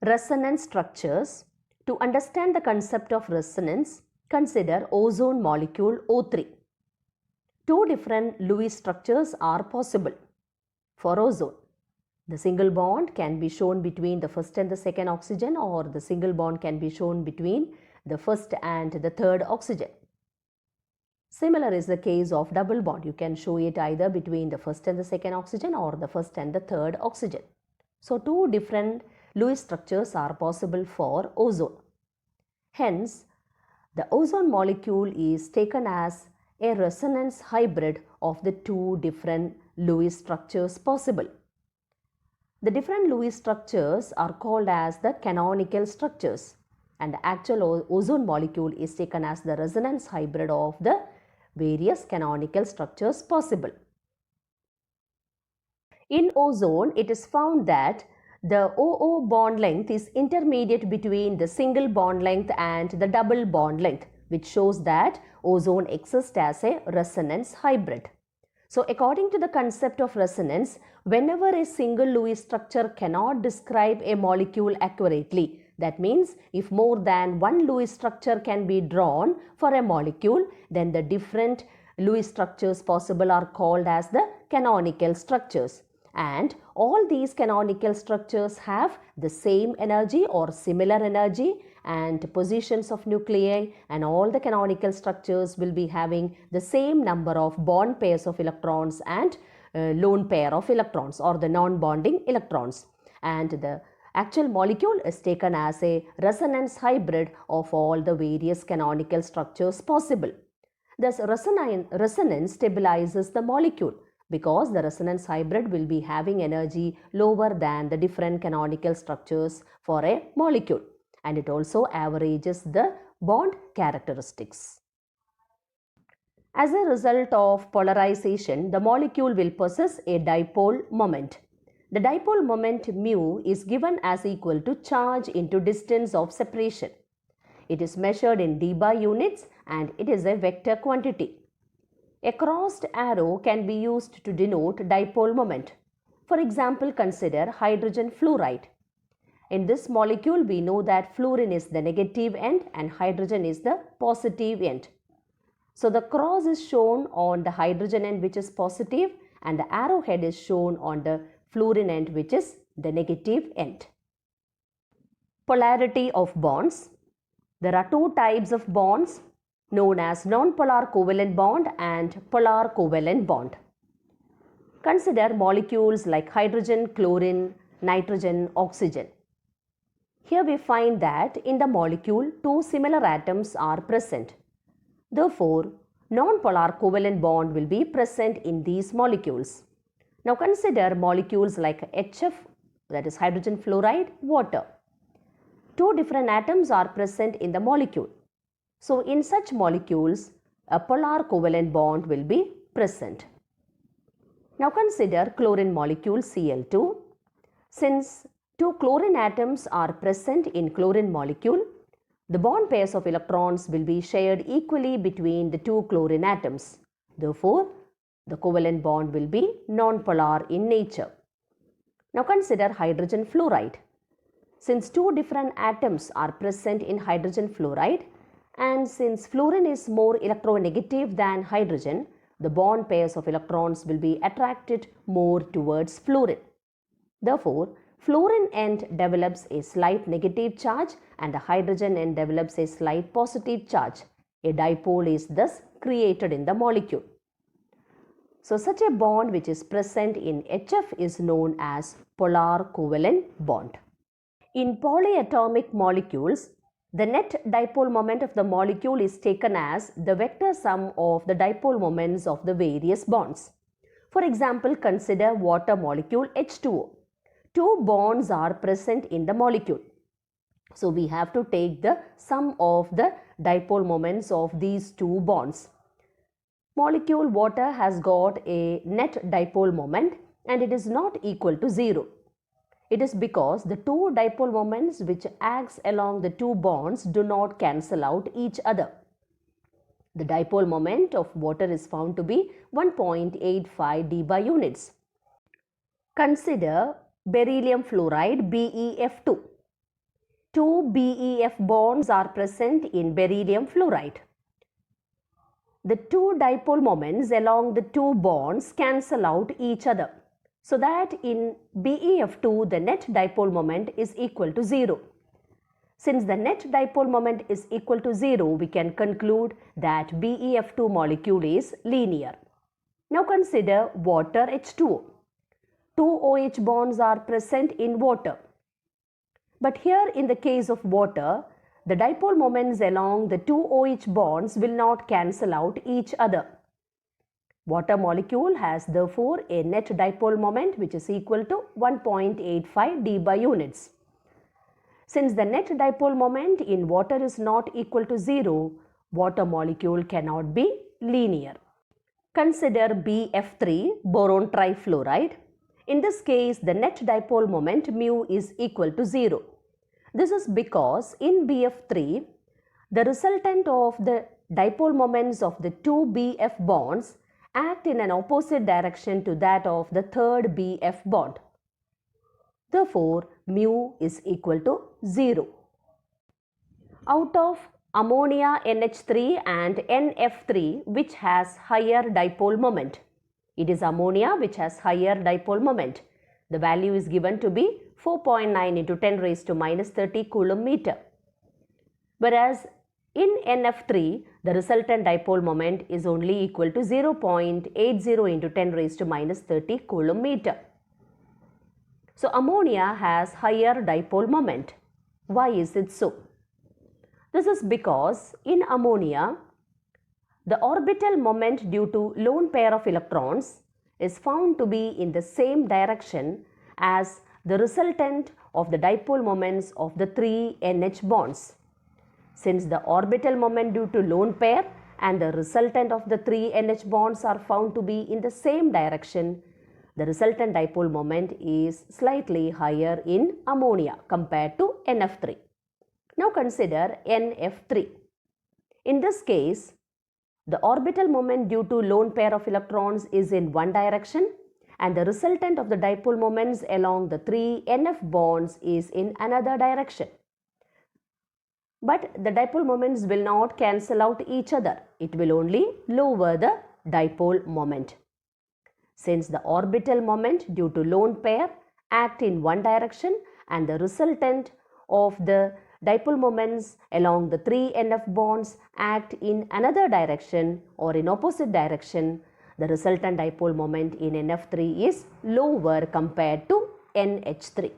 Resonance structures. To understand the concept of resonance, consider ozone molecule O3. Two different Lewis structures are possible for ozone. The single bond can be shown between the first and the second oxygen, or the single bond can be shown between the first and the third oxygen. Similar is the case of double bond. You can show it either between the first and the second oxygen or the first and the third oxygen. So two different Lewis structures are possible for ozone. Hence, the ozone molecule is taken as a resonance hybrid of the two different Lewis structures possible. The different Lewis structures are called as the canonical structures, and the actual ozone molecule is taken as the resonance hybrid of the various canonical structures possible. In ozone, it is found that the OO bond length is intermediate between the single bond length and the double bond length, which shows that ozone exists as a resonance hybrid. So according to the concept of resonance, whenever a single Lewis structure cannot describe a molecule accurately, that means if more than one Lewis structure can be drawn for a molecule, then the different Lewis structures possible are called as the canonical structures. And all these canonical structures have the same energy or similar energy and positions of nuclei, and all the canonical structures will be having the same number of bond pairs of electrons and lone pair of electrons or the non-bonding electrons. And the actual molecule is taken as a resonance hybrid of all the various canonical structures possible. Thus, resonance stabilizes the molecule, because the resonance hybrid will be having energy lower than the different canonical structures for a molecule, and it also averages the bond characteristics. As a result of polarization, the molecule will possess a dipole moment. The dipole moment mu is given as equal to charge into distance of separation. It is measured in dBA units and it is a vector quantity. A crossed arrow can be used to denote dipole moment. For example, consider hydrogen fluoride. In this molecule, we know that fluorine is the negative end and hydrogen is the positive end. So the cross is shown on the hydrogen end, which is positive, and the arrowhead is shown on the fluorine end, which is the negative end. Polarity of bonds. There are two types of bonds known as non-polar covalent bond and polar covalent bond. Consider molecules like hydrogen, chlorine, nitrogen, oxygen. Here we find that in the molecule, two similar atoms are present. Therefore, non-polar covalent bond will be present in these molecules. Now consider molecules like HF, that is hydrogen fluoride, water. Two different atoms are present in the molecule. So in such molecules, a polar covalent bond will be present. Now consider chlorine molecule Cl2. Since two chlorine atoms are present in chlorine molecule, the bond pairs of electrons will be shared equally between the two chlorine atoms. Therefore, the covalent bond will be non-polar in nature. Now consider hydrogen fluoride. Since two different atoms are present in hydrogen fluoride, and since fluorine is more electronegative than hydrogen, the bond pairs of electrons will be attracted more towards fluorine. Therefore, fluorine end develops a slight negative charge and the hydrogen end develops a slight positive charge. A dipole is thus created in the molecule. So, such a bond which is present in HF is known as polar covalent bond. In polyatomic molecules, the net dipole moment of the molecule is taken as the vector sum of the dipole moments of the various bonds. For example, consider water molecule H2O. Two bonds are present in the molecule. So we have to take the sum of the dipole moments of these two bonds. Molecule water has got a net dipole moment and it is not equal to 0. It is because the two dipole moments which acts along the two bonds do not cancel out each other. The dipole moment of water is found to be 1.85 dBA units. Consider beryllium fluoride BeF2. two BeF bonds are present in beryllium fluoride. The two dipole moments along the two bonds cancel out each other, so that in BeF2 the net dipole moment is equal to 0. Since the net dipole moment is equal to 0, we can conclude that BeF2 molecule is linear. Now consider water H2O. Two OH bonds are present in water. But here in the case of water, the dipole moments along the two OH bonds will not cancel out each other. Water molecule has therefore a net dipole moment which is equal to 1.85 d by units. Since the net dipole moment in water is not equal to 0, water molecule cannot be linear. Consider BF3, boron trifluoride. In this case, the net dipole moment mu is equal to 0. This is because in BF3, the resultant of the dipole moments of the two BF bonds act in an opposite direction to that of the third BF bond. Therefore, mu is equal to 0. Out of ammonia NH3 and NF3, which has higher dipole moment? It is ammonia which has higher dipole moment. The value is given to be 4.9 into 10 raised to minus 30 coulomb meter. Whereas in NF3, the resultant dipole moment is only equal to 0.80 into 10 raised to minus 30 coulomb meter. So ammonia has higher dipole moment. Why is it so? This is because in ammonia, the orbital moment due to lone pair of electrons is found to be in the same direction as the resultant of the dipole moments of the three NH bonds. Since the orbital moment due to lone pair and the resultant of the three NH bonds are found to be in the same direction, the resultant dipole moment is slightly higher in ammonia compared to NF3. Now consider NF3. In this case, the orbital moment due to lone pair of electrons is in one direction and the resultant of the dipole moments along the three NF bonds is in another direction. But the dipole moments will not cancel out each other. It will only lower the dipole moment. Since the orbital moment due to lone pair act in one direction and the resultant of the dipole moments along the three NF bonds act in another direction or in opposite direction, the resultant dipole moment in NF3 is lower compared to NH3.